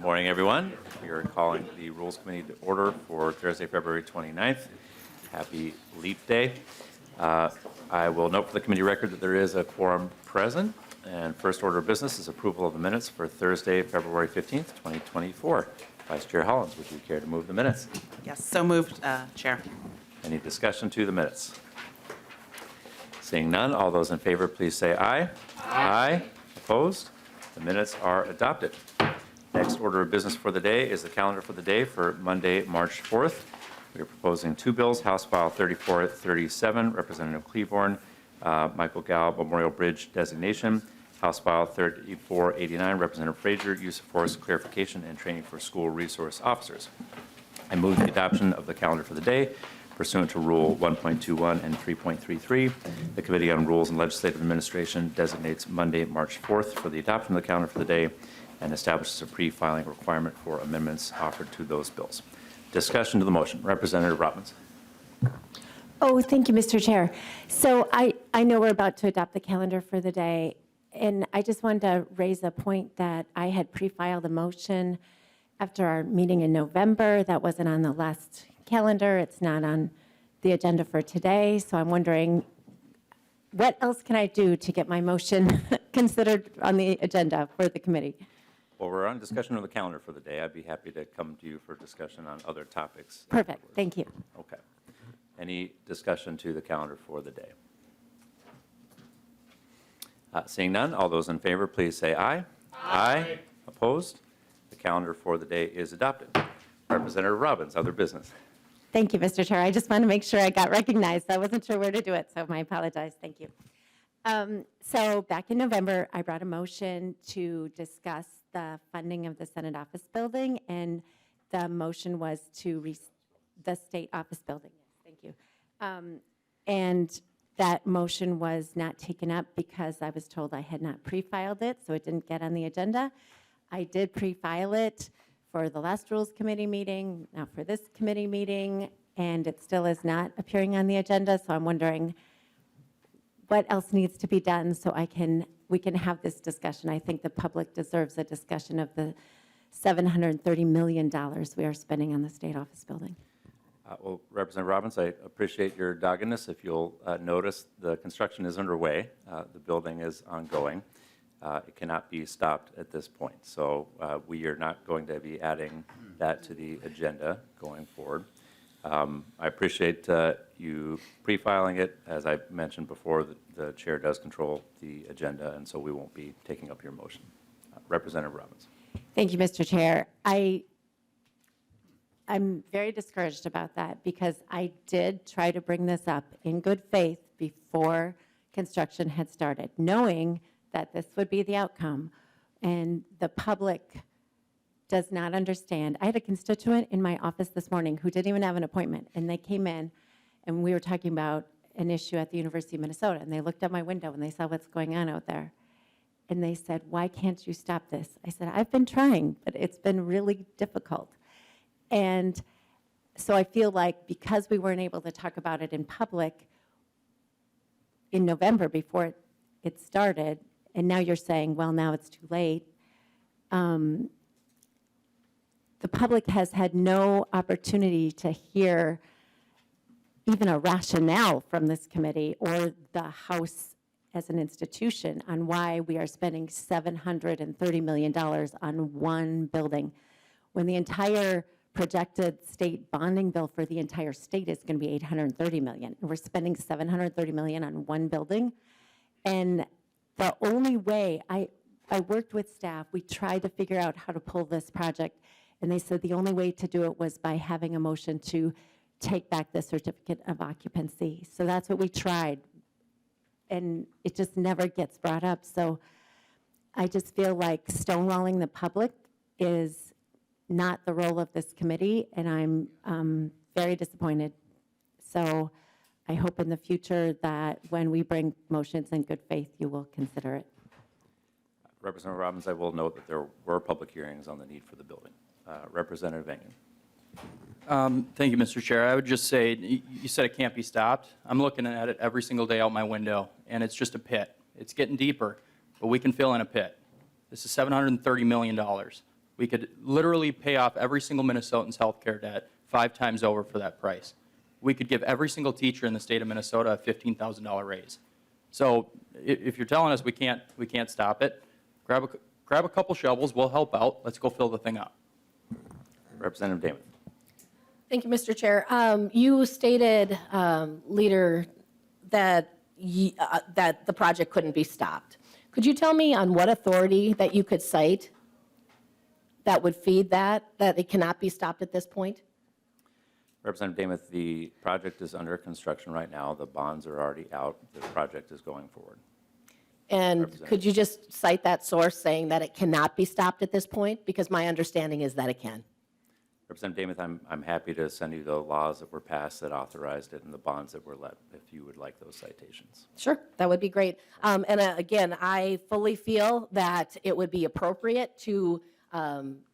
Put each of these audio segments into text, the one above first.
Morning, everyone. We are calling the Rules Committee to order for Thursday, February 29th. Happy Leap Day. I will note for the committee record that there is a quorum present. And first order of business is approval of the minutes for Thursday, February 15th, 2024. Vice Chair Hollins, would you care to move the minutes? Yes, so moved, Chair. Any discussion to the minutes? Seeing none, all those in favor, please say aye. Aye. Opposed? The minutes are adopted. Next order of business for the day is the calendar for the day for Monday, March 4th. We are proposing two bills, House File 3437, Representative Cleaborn, Michael Gal Memorial Bridge designation, House File 3489, Representative Frazier, use of force clarification and training for school resource officers. I move the adoption of the calendar for the day pursuant to Rule 1.21 and 3.33. The Committee on Rules and Legislative Administration designates Monday, March 4th for the adoption of the calendar for the day and establishes a pre-filing requirement for amendments offered to those bills. Discussion to the motion. Representative Robbins. Oh, thank you, Mr. Chair. So I know we're about to adopt the calendar for the day, and I just wanted to raise a point that I had pre-filed a motion after our meeting in November. That wasn't on the last calendar. It's not on the agenda for today. So I'm wondering, what else can I do to get my motion considered on the agenda for the committee? Well, we're on discussion of the calendar for the day. I'd be happy to come to you for discussion on other topics. Perfect. Thank you. Okay. Any discussion to the calendar for the day? Seeing none, all those in favor, please say aye. Aye. Opposed? The calendar for the day is adopted. Representative Robbins, other business. Thank you, Mr. Chair. I just want to make sure I got recognized. I wasn't sure where to do it, so I apologize. Thank you. So back in November, I brought a motion to discuss the funding of the Senate office building, and the motion was to the state office building. Yes, thank you. And that motion was not taken up because I was told I had not pre-filed it, so it didn't get on the agenda. I did pre-file it for the last Rules Committee meeting, now for this committee meeting, and it still is not appearing on the agenda, so I'm wondering what else needs to be done so we can have this discussion. I think the public deserves a discussion of the $730 million we are spending on the state office building. Well, Representative Robbins, I appreciate your doggedness. If you'll notice, the construction is underway. The building is ongoing. It cannot be stopped at this point. So we are not going to be adding that to the agenda going forward. I appreciate you pre-filing it. As I mentioned before, the chair does control the agenda, and so we won't be taking up your motion. Representative Robbins. Thank you, Mr. Chair. I'm very discouraged about that because I did try to bring this up in good faith before construction had started, knowing that this would be the outcome, and the public does not understand. I had a constituent in my office this morning who didn't even have an appointment, and they came in, and we were talking about an issue at the University of Minnesota, and they looked out my window and they saw what's going on out there, and they said, "Why can't you stop this?" I said, "I've been trying, but it's been really difficult." And so I feel like because we weren't able to talk about it in public in November before it started, and now you're saying, well, now it's too late, the public has had no opportunity to hear even a rationale from this committee or the House as an institution on why we are spending $730 million on one building when the entire projected state bonding bill for the entire state is going to be $830 million. And we're spending $730 million on one building. And the only way, I worked with staff, we tried to figure out how to pull this project, and they said the only way to do it was by having a motion to take back the certificate of occupancy. So that's what we tried, and it just never gets brought up. So I just feel like stonewalling the public is not the role of this committee, and I'm very disappointed. So I hope in the future that when we bring motions in good faith, you will consider it. Representative Robbins, I will note that there were public hearings on the need for the building. Representative Engen. Thank you, Mr. Chair. I would just say, you said it can't be stopped. I'm looking at it every single day out my window, and it's just a pit. It's getting deeper, but we can fill in a pit. This is $730 million. We could literally pay off every single Minnesotan's healthcare debt 5 times over for that price. We could give every single teacher in the state of Minnesota a $15,000 raise. So if you're telling us we can't stop it, grab a couple shovels, we'll help out. Let's go fill the thing up. Representative Damon. Thank you, Mr. Chair. You stated, Leader, that that the project couldn't be stopped. Could you tell me on what authority that you could cite that would feed that it cannot be stopped at this point? Representative Damon, the project is under construction right now. The bonds are already out. The project is going forward. And could you just cite that source saying that it cannot be stopped at this point? Because my understanding is that it can. Representative Damon, I'm happy to send you the laws that were passed that authorized it and the bonds that were let, if you would like those citations. Sure, that would be great. Again, I fully feel that it would be appropriate to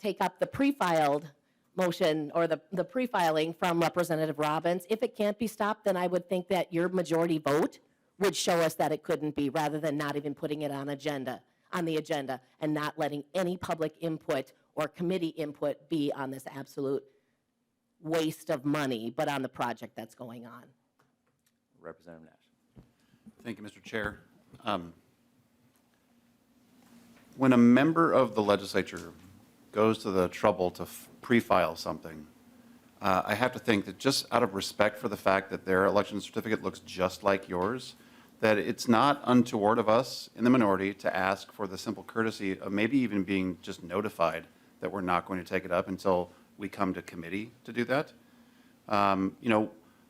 take up the pre-filed motion or the pre-filing from Representative Robbins. If it can't be stopped, then I would think that your majority vote would show us that it couldn't be, rather than not even putting it on the agenda and not letting any public input or committee input be on this absolute waste of money, but on the project that's going on. Representative Nash. Thank you, Mr. Chair. When a member of the legislature goes to the trouble to pre-file something, I have to think that just out of respect for the fact that their election certificate looks just like yours, that it's not untoward of us in the minority to ask for the simple courtesy of maybe even being just notified that we're not going to take it up until we come to committee to do that.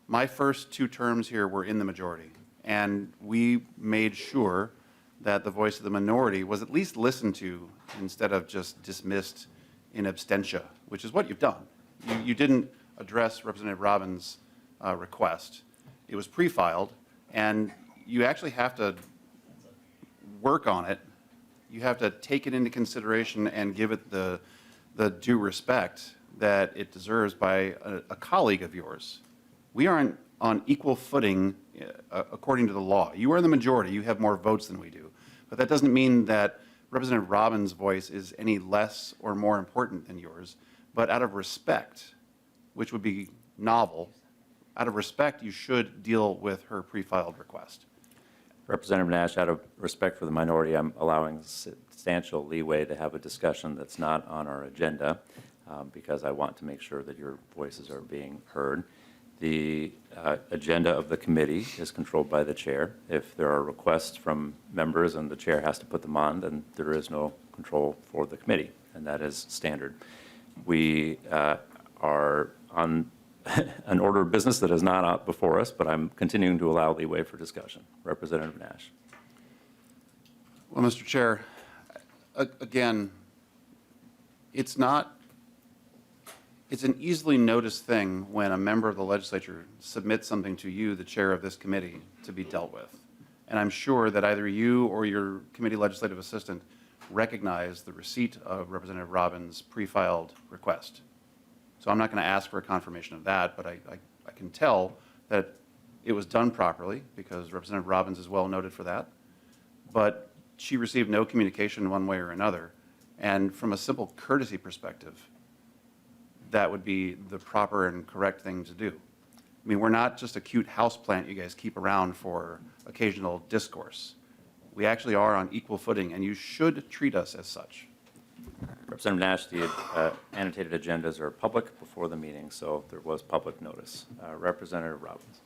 My first 2 terms here were in the majority, and we made sure that the voice of the minority was at least listened to instead of just dismissed in abstention, which is what you've done. You didn't address Representative Robbins' request. It was pre-filed, and you actually have to work on it. You have to take it into consideration and give it the due respect that it deserves by a colleague of yours. We aren't on equal footing according to the law. You are the majority. You have more votes than we do. But that doesn't mean that Representative Robbins' voice is any less or more important than yours. But out of respect, which would be novel, out of respect, you should deal with her pre-filed request. Representative Nash, out of respect for the minority, I'm allowing substantial leeway to have a discussion that's not on our agenda because I want to make sure that your voices are being heard. The agenda of the committee is controlled by the chair. If there are requests from members and the chair has to put them on, then there is no control for the committee, and that is standard. We are on an order of business that is not out before us, but I'm continuing to allow leeway for discussion. Representative Nash. Well, Mr. Chair, again, it's an easily noticed thing when a member of the legislature submits something to you, the chair of this committee, to be dealt with. And I'm sure that either you or your committee legislative assistant recognize the receipt of Representative Robbins' pre-filed request. So I'm not going to ask for a confirmation of that, but I can tell that it was done properly because Representative Robbins is well noted for that. But she received no communication one way or another. And from a simple courtesy perspective, that would be the proper and correct thing to do. I mean, we're not just a cute houseplant you guys keep around for occasional discourse. We actually are on equal footing, and you should treat us as such. Representative Nash, the annotated agendas are public before the meeting, so there was public notice. Representative Robbins.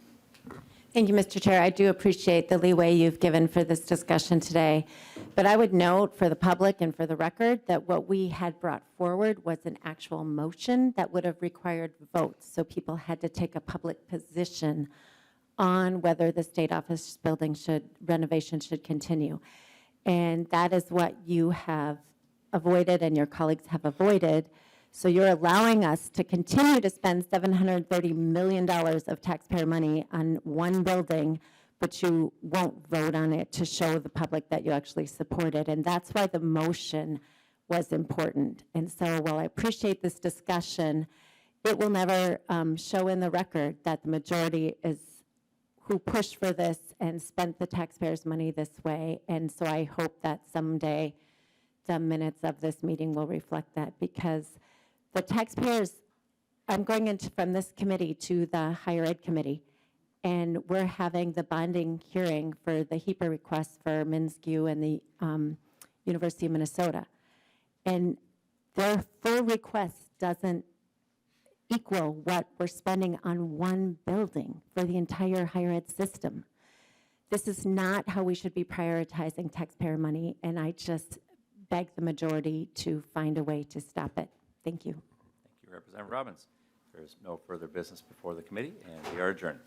Thank you, Mr. Chair. I do appreciate the leeway you've given for this discussion today. But I would note for the public and for the record that what we had brought forward was an actual motion that would have required votes. So people had to take a public position on whether the state office building renovation should continue. And that is what you have avoided and your colleagues have avoided. So you're allowing us to continue to spend $730 million of taxpayer money on one building, but you won't vote on it to show the public that you actually support it. And that's why the motion was important. And so while I appreciate this discussion, it will never show in the record that the majority is who pushed for this and spent the taxpayers' money this way. And so I hope that someday the minutes of this meeting will reflect that, because the taxpayers, I'm going into from this committee to the higher ed committee, and we're having the bonding hearing for the HEPA requests for Minskew and the University of Minnesota. And their full request doesn't equal what we're spending on one building for the entire higher ed system. This is not how we should be prioritizing taxpayer money, and I just beg the majority to find a way to stop it. Thank you. Thank you, Representative Robbins. There is no further business before the committee, and we are adjourned.